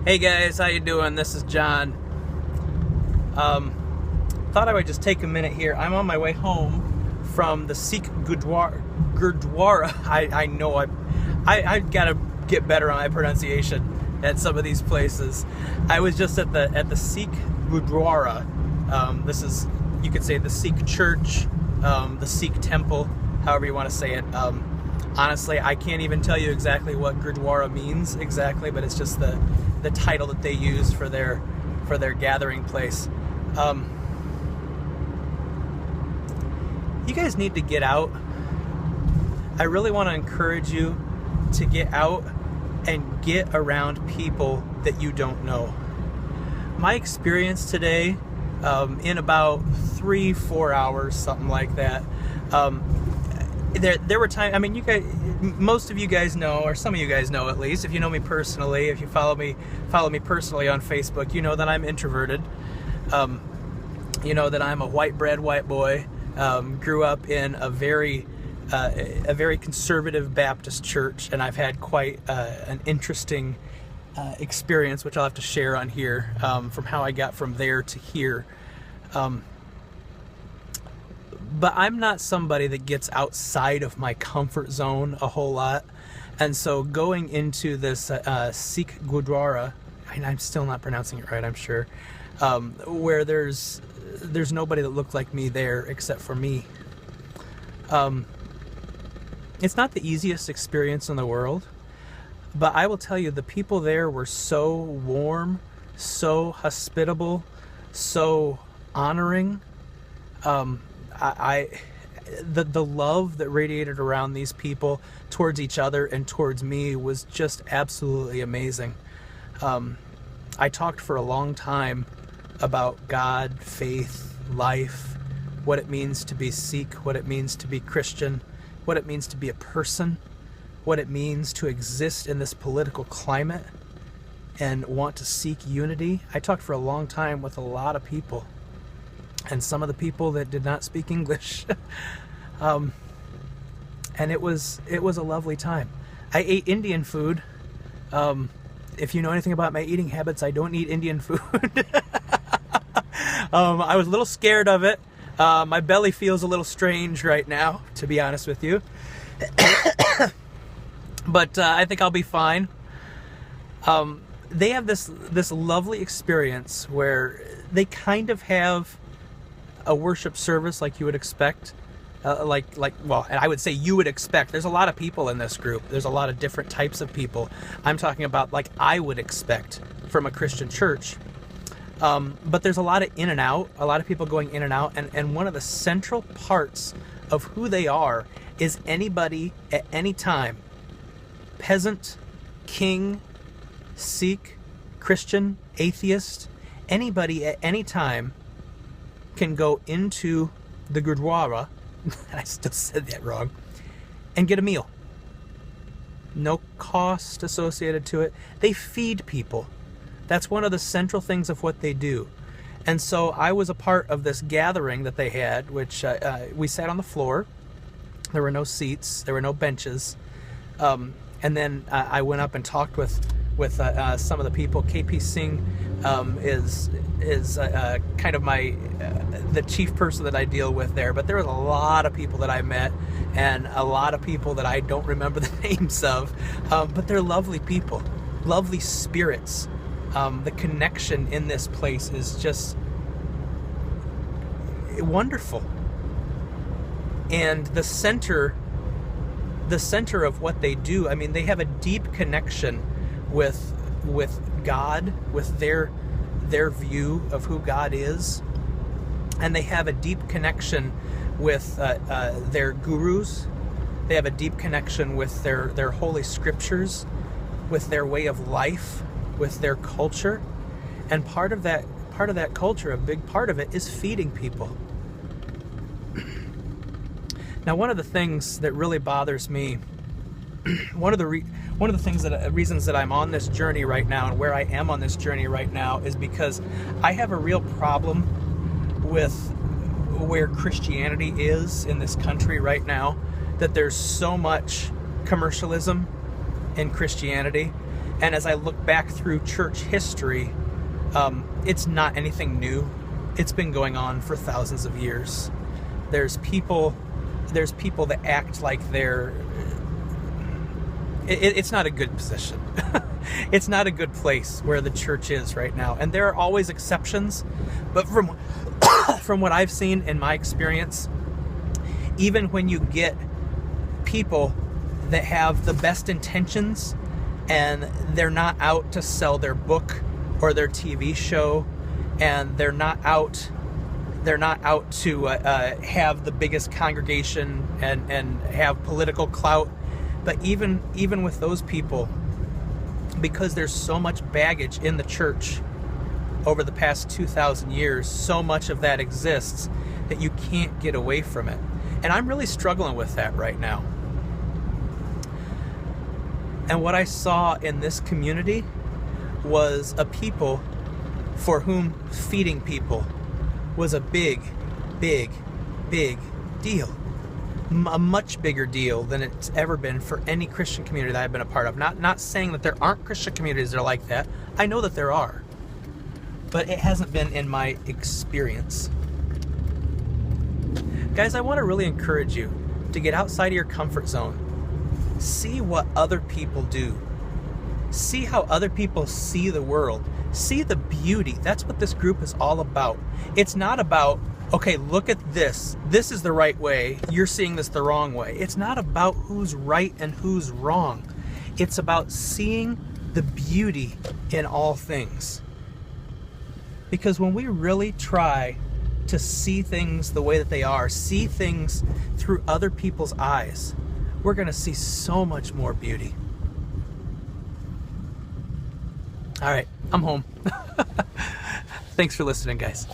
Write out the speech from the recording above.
Hey guys, how you doing? This is John. Thought I would just take a minute here. I'm on my way home from the Sikh Gurdwara. I know I gotta get better on my pronunciation at some of these places. I was just at the Sikh Gurdwara. This is, you could say, the Sikh church, the Sikh temple, however you want to say it. Honestly, I can't even tell you exactly what Gurdwara means exactly, but it's just the title that they use for their gathering place. You guys need to get out. I really want to encourage you to get out and get around people that you don't know. My experience today, in about 3-4 hours, something like that, there were times, I mean, you guys, most of you guys know, or some of you guys know at least, if you know me personally, if you follow me personally on Facebook, you know that I'm introverted. You know that I'm a white bread white boy. Grew up in a very conservative Baptist church, and I've had quite an interesting experience, which I'll have to share on here, from how I got from there to here. But I'm not somebody that gets outside of my comfort zone a whole lot. And so going into this Sikh Gurdwara, and I'm still not pronouncing it right, I'm sure, where there's nobody that looked like me there except for me. It's not the easiest experience in the world, but I will tell you, the people there were so warm, so hospitable, so honoring. The love that radiated around these people towards each other and towards me was just absolutely amazing. I talked for a long time about God, faith, life, what it means to be Sikh, what it means to be Christian, what it means to be a person, what it means to exist in this political climate and want to seek unity. I talked for a long time with a lot of people, and some of the people that did not speak English. And it was a lovely time. I ate Indian food. If you know anything about my eating habits, I don't eat Indian food. I was a little scared of it. My belly feels a little strange right now, to be honest with you. But I think I'll be fine. They have this lovely experience where they kind of have a worship service like you would expect. Well, and I would say you would expect. There's a lot of people in this group. There's a lot of different types of people. I'm talking about like I would expect from a Christian church. But there's a lot of in and out, a lot of people going in and out. And one of the central parts of who they are is anybody at any time, peasant, king, Sikh, Christian, atheist, anybody at any time can go into the Gurdwara, I still said that wrong, and get a meal. No cost associated to it. They feed people. That's one of the central things of what they do. And so I was a part of this gathering that they had, which we sat on the floor. There were no seats. There were no benches. And then I went up and talked with some of the people. KP Singh is kind of the chief person that I deal with there. But there was a lot of people that I met, and a lot of people that I don't remember the names of. But they're lovely people, lovely spirits. The connection in this place is just wonderful. And the center of what they do, I mean, they have a deep connection with God, with their view of who God is, and they have a deep connection with their gurus. They have a deep connection with their holy scriptures, with their way of life, with their culture. And part of that culture, a big part of it, is feeding people. Now, one of the things that really bothers me, one of the reasons that I'm on this journey right now and where I am on this journey right now is because I have a real problem with where Christianity is in this country right now, that there's so much commercialism in Christianity. And as I look back through church history, it's not anything new. It's been going on for thousands of years. There's people that act like they're... It's not a good position. It's not a good place where the church is right now. And there are always exceptions. But from what I've seen in my experience, even when you get people that have the best intentions and they're not out to sell their book or their TV show, and they're not out to have the biggest congregation and have political clout. But even with those people, because there's so much baggage in the church over the past 2,000 years, so much of that exists that you can't get away from it. And I'm really struggling with that right now. And what I saw in this community was a people for whom feeding people was a big, big, big deal. A much bigger deal than it's ever been for any Christian community that I've been a part of. Not saying that there aren't Christian communities that are like that. I know that there are. But it hasn't been in my experience. Guys, I want to really encourage you to get outside of your comfort zone. See what other people do. See how other people see the world. See the beauty. That's what this group is all about. It's not about, okay, look at this. This is the right way. You're seeing this the wrong way. It's not about who's right and who's wrong. It's about seeing the beauty in all things. Because when we really try to see things the way that they are, see things through other people's eyes, we're going to see so much more beauty. All right, I'm home. Thanks for listening, guys.